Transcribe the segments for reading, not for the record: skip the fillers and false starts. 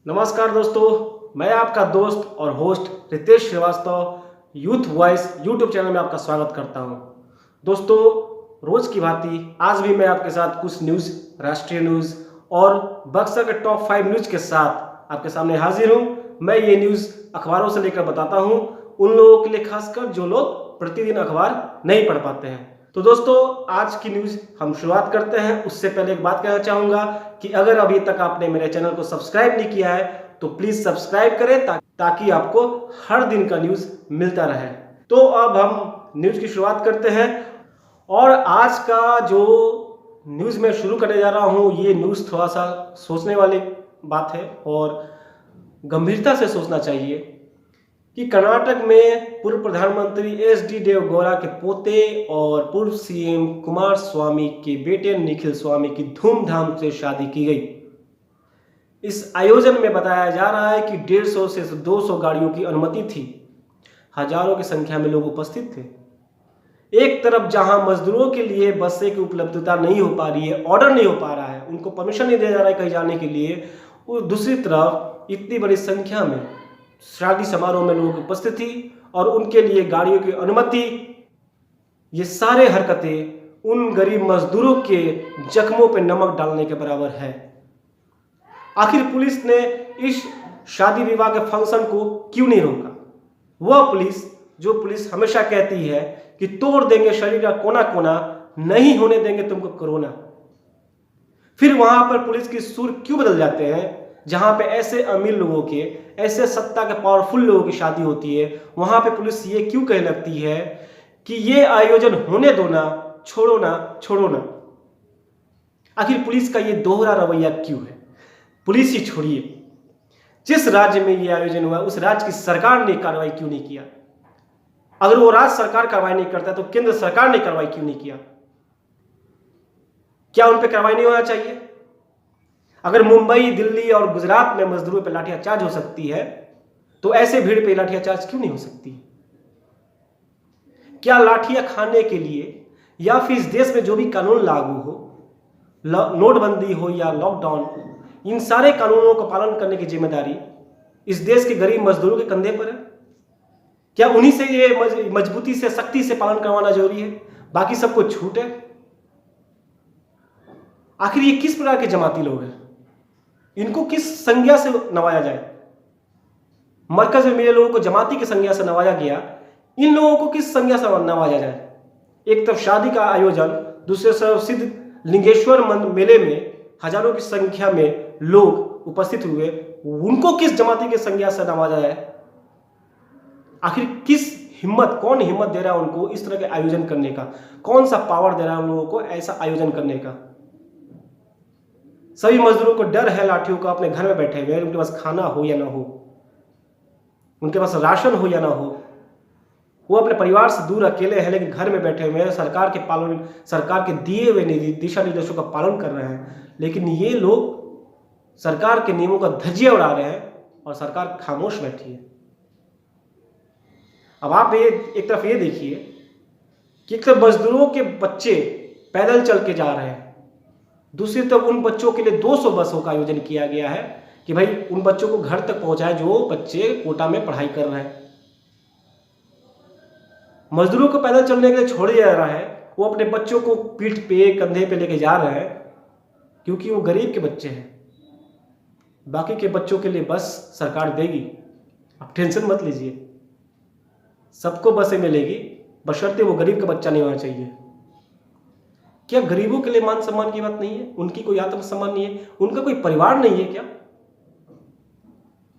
नमस्कार दोस्तों, मैं आपका दोस्त और host Ritesh Shrivastava youth voice YouTube channel में आपका स्वागत करता हूं। दोस्तों, रोज की भांति आज भी मैं आपके साथ कुछ न्यूज़, राष्ट्रीय न्यूज़ और बक्सर के टॉप 5 न्यूज़ के साथ आपके सामने हाजिर हूं। मैं ये न्यूज़ अखबारों से लेकर बताता हूं उन लोगों के लिए, खासकर जो लोग प्रतिदिन अखबार नहीं पढ़ पाते हैं। तो दोस्तों, आज की न्यूज़ हम शुरुआत करते हैं। उससे पहले एक बात कहना चाहूँगा कि अगर अभी तक आपने मेरे चैनल को सब्सक्राइब नहीं किया है तो प्लीज़ सब्सक्राइब करें ताकि आपको हर दिन का न्यूज़ मिलता रहे। तो अब हम न्यूज़ की शुरुआत करते हैं और आज का जो न्यूज़ मैं शुरू करने जा रहा हूँ, ये न्यूज़ थोड़ा सा सोचने वाली बात है और गंभीरता से सोचना चाहिए कि कर्नाटक में पूर्व प्रधानमंत्री एच.डी. देवेगौड़ा के पोते और पूर्व सीएम कुमार स्वामी के बेटे निखिल स्वामी की धूमधाम से शादी की गई। इस आयोजन में बताया जा रहा है कि 150 से 200 गाड़ियों की अनुमति थी। हजारों की संख्या में लोग उपस्थित थे। एक तरफ जहां मजदूरों के लिए बसें की उपलब्धता नहीं हो पा रही है, ऑर्डर नहीं हो पा रहा है, उनको परमिशन नहीं दिया जा रहा है कहीं जाने के लिए, और दूसरी तरफ इतनी बड़ी संख्या में शादी समारोह में लोग उपस्थित थी और उनके लिए गाड़ियों की अनुमति। ये सारे हरकतें उन गरीब मजदूरों के जख्मों पर नमक डालने के बराबर है। आखिर पुलिस ने इस शादी विवाह के फंक्शन को क्यों नहीं रोका? वह पुलिस जो पुलिस हमेशा कहती है कि तोड़ देंगे शरीर का कोना कोना, नहीं होने देंगे तुमको कोरोना। फिर वहां पर पुलिस की सुर क्यों बदल जाते हैं? जहां पे ऐसे अमीर लोगों के, ऐसे सत्ता के पावरफुल लोगों की शादी होती है, वहां पे पुलिस ये क्यों कहने लगती है कि ये आयोजन होने दो ना, छोड़ो ना, छोड़ो ना। आखिर पुलिस का ये दोहरा रवैया क्यों है? पुलिस ही छोड़िए, जिस राज्य में ये आयोजन हुआ उस राज्य की सरकार ने कार्रवाई क्यों नहीं किया? अगर वो राज्य सरकार कार्रवाई नहीं करता तो केंद्र सरकार ने कार्रवाई क्यों नहीं किया? क्या उन पर कार्रवाई नहीं होना चाहिए? अगर मुंबई, दिल्ली और गुजरात में मजदूरों पर लाठीचार्ज हो सकती है तो ऐसे भीड़ पे लाठीचार्ज क्यों नहीं हो सकती? क्या लाठियां खाने के लिए या फिर इस देश में जो भी कानून लागू हो, नोटबंदी हो या लॉकडाउन, इन सारे कानूनों का पालन करने की जिम्मेदारी इस देश के गरीब मजदूरों के कंधे पर है? क्या उन्हीं से ये मजबूती से, सख्ती से पालन करवाना जरूरी है, बाकी सबको छूट है? आखिर ये किस प्रकार के जमाती लोग हैं? इनको किस संज्ञा से नवाजा जाए? मरकज में मेरे लोगों को जमाती की संज्ञा से नवाजा गया, इन लोगों को किस संज्ञा से नवाजा जाए? एक तरफ शादी का आयोजन, दूसरे तरफ सिद्ध लिंगेश्वर मेले में हजारों की संख्या में लोग उपस्थित हुए, उनको किस जमाती की संज्ञा से नवाजा जाए? आखिर किस हिम्मत, कौन हिम्मत दे रहा है उनको इस तरह के आयोजन करने का? कौन सा पावर दे रहा है उन लोगों को ऐसा आयोजन करने का? सभी मजदूरों को डर है लाठियों का, अपने घर में बैठे हुए, उनके पास खाना हो या ना हो, उनके पास राशन हो या ना हो, वो अपने परिवार से दूर अकेले हैं लेकिन घर में बैठे हुए हैं, सरकार के दिए हुए दिशा निर्देशों का पालन कर रहे हैं, लेकिन ये लोग सरकार के नियमों का धज्जियां उड़ा रहे हैं और सरकार खामोश बैठी है। अब आप एक तरफ ये देखिए कि एक तरफ मजदूरों के बच्चे पैदल चल के जा रहे हैं, दूसरी तरफ उन बच्चों के लिए 200 बसों का आयोजन किया गया है कि भाई उन बच्चों को घर तक पहुंचाए जो बच्चे कोटा में पढ़ाई कर रहे हैं। मजदूरों को पैदल चलने के लिए छोड़ा जा रहा है, वो अपने बच्चों को पीठ पे, कंधे पे लेके जा रहे हैं क्योंकि वो गरीब के बच्चे हैं। बाकी के बच्चों के लिए बस सरकार देगी, आप टेंशन मत लीजिए, सबको बसें मिलेगी, बशर्ते वो गरीब का बच्चा नहीं होना चाहिए। क्या गरीबों के लिए मान सम्मान की बात नहीं है? उनकी कोई आत्मसम्मान नहीं है? उनका कोई परिवार नहीं है क्या?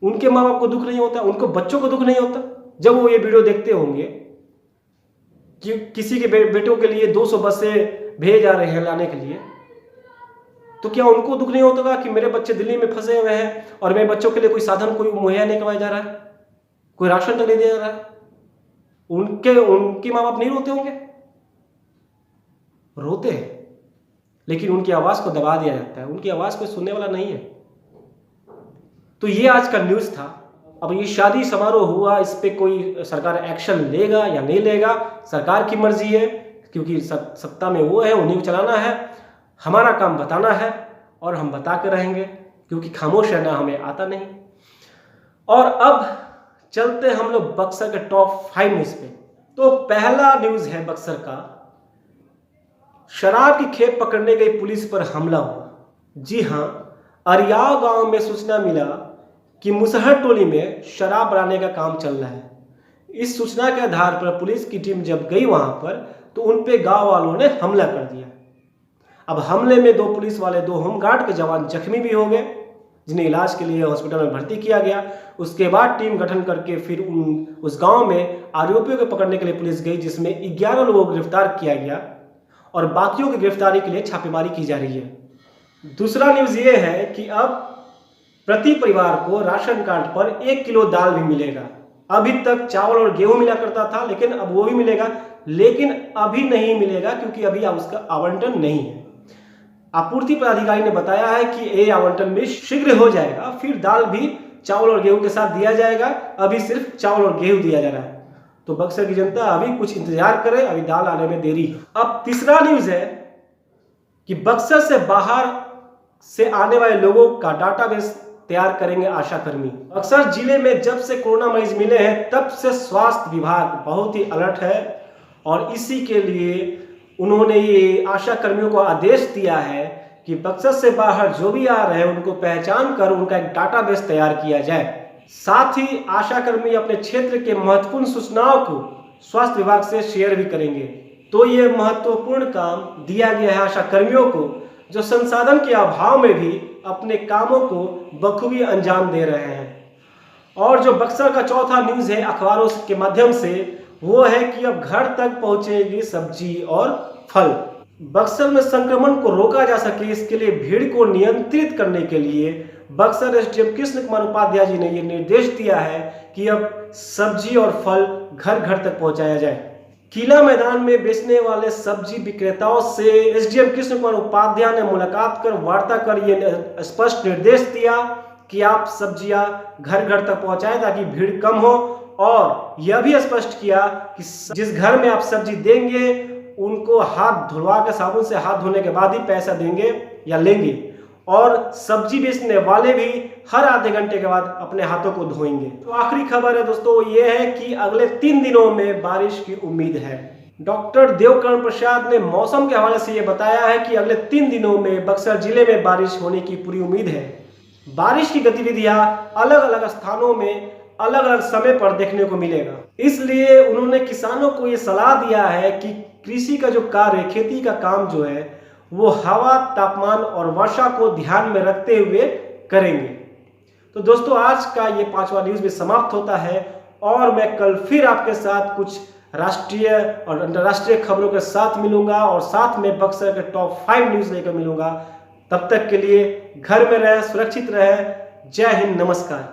उनके माँ बाप को दुख नहीं होता? उनको बच्चों को दुख नहीं होता जब वो ये वीडियो देखते होंगे कि किसी के बेटों के लिए 200 बसें भेज जा रहे हैं लाने के लिए? तो क्या उनको दुख नहीं होता कि मेरे बच्चे दिल्ली में फंसे हुए हैं और मेरे बच्चों के लिए कोई साधन कोई मुहैया नहीं करवाया जा रहा है, कोई राशन तक नहीं दिया जा रहा है? उनके माँ बाप नहीं रोते होंगे? रोते हैं, लेकिन उनकी आवाज को दबा दिया जाता है, उनकी आवाज कोई सुनने वाला नहीं है। तो ये आज का न्यूज़ था। अब ये शादी समारोह हुआ, इस पे कोई सरकार एक्शन लेगा या नहीं लेगा, सरकार की मर्जी है, क्योंकि सत्ता में वो है, उन्हीं को चलाना है। हमारा काम बताना है और हम बता के रहेंगे। क्योंकि खामोश रहना हमें आता नहीं। और अब चलते हम लोग बक्सर के टॉप 5 न्यूज़ पे। तो पहला न्यूज़ है बक्सर का, शराब की खेप पकड़ने गई पुलिस पर हमला हुआ। जी हां, अरियाव गांव में सूचना मिला कि मुसहर टोली में शराब बनाने का काम चल रहा है। इस सूचना के आधार पर पुलिस की टीम जब गई वहां पर तो उन पे गांव वालों ने हमला कर दिया। अब हमले में 2 पुलिस वाले, 2 होमगार्ड के जवान जख्मी भी हो गए, जिन्हें इलाज के लिए हॉस्पिटल में भर्ती किया गया। उसके बाद टीम गठन करके फिर उस गांव में आरोपियों को पकड़ने के लिए पुलिस गई, जिसमें 11 लोगों को गिरफ्तार किया गया और बाकियों की गिरफ्तारी के लिए छापेमारी की जा रही है। दूसरा न्यूज़ ये है कि अब प्रति परिवार को राशन कार्ड पर 1 किलो दाल भी मिलेगा। अभी तक चावल और गेहूं मिला करता था, लेकिन अब वो भी मिलेगा, लेकिन अभी नहीं मिलेगा क्योंकि अभी उसका आवंटन नहीं है। आपूर्ति पदाधिकारी ने बताया है कि ये आवंटन भी शीघ्र हो जाएगा, फिर दाल भी चावल और गेहूं के साथ दिया जाएगा। अभी सिर्फ चावल और गेहूं दिया जा रहा है, तो बक्सर की जनता अभी कुछ इंतजार करे, अभी दाल आने में देरी है। अब तीसरा न्यूज़ है कि बक्सर से बाहर से आने वाले लोगों का डाटाबेस तैयार करेंगे आशा कर्मी। बक्सर जिले में जब से कोरोना मरीज मिले हैं तब से स्वास्थ्य विभाग बहुत ही अलर्ट है और इसी के लिए उन्होंने ये आशा कर्मियों को आदेश दिया है कि बक्सर से बाहर जो भी आ रहे हैं उनको पहचान कर उनका एक डाटाबेस तैयार किया जाए। साथ ही आशा कर्मी अपने क्षेत्र के महत्वपूर्ण सूचनाओं को स्वास्थ्य विभाग से शेयर भी करेंगे। तो ये महत्वपूर्ण काम दिया गया है आशा कर्मियों को, जो संसाधन के अभाव में भी अपने कामों को बखूबी अंजाम दे रहे हैं। और जो बक्सर का चौथा न्यूज़ है अखबारों के माध्यम से, वो है कि अब घर तक पहुंचेगी सब्जी और फल। बक्सर में संक्रमण को रोका जा सके, इसके लिए भीड़ को नियंत्रित करने के लिए बक्सर एसडीएम कृष्ण कुमार उपाध्याय जी ने ये निर्देश दिया है कि अब सब्जी और फल घर घर तक पहुंचाया जाए। किला मैदान में बेचने वाले सब्जी विक्रेताओं से एसडीएम कृष्ण कुमार उपाध्याय ने मुलाकात कर वार्ता कर ये स्पष्ट निर्देश दिया कि आप सब्जियां घर घर तक पहुंचाएं ताकि भीड़ कम हो, और यह भी स्पष्ट किया कि जिस घर में आप सब्जी देंगे उनको हाथ धुलवा के, साबुन से हाथ धोने के बाद ही पैसा देंगे या लेंगे, और सब्जी बेचने वाले भी हर आधे घंटे के बाद अपने हाथों को धोएंगे। तो आखिरी खबर है दोस्तों ये है कि अगले 3 दिनों में बारिश की उम्मीद है। डॉक्टर देवकर्ण प्रसाद ने मौसम के हवाले से ये बताया है कि अगले 3 दिनों में बक्सर जिले में बारिश होने की पूरी उम्मीद है। बारिश की गतिविधियां अलग अलग स्थानों में अलग अलग समय पर देखने को मिलेगा। इसलिए उन्होंने किसानों को ये सलाह दिया है कि कृषि का जो कार्य, खेती का काम जो है वो हवा, तापमान और वर्षा को ध्यान में रखते हुए करेंगे। तो दोस्तों आज का ये 5वां न्यूज़ भी समाप्त होता है और मैं कल फिर आपके साथ कुछ राष्ट्रीय और अंतर्राष्ट्रीय खबरों के साथ मिलूंगा और साथ में बक्सर के टॉप 5 न्यूज़ लेकर मिलूंगा। तब तक के लिए घर में रहें, सुरक्षित रहें। जय हिंद, नमस्कार।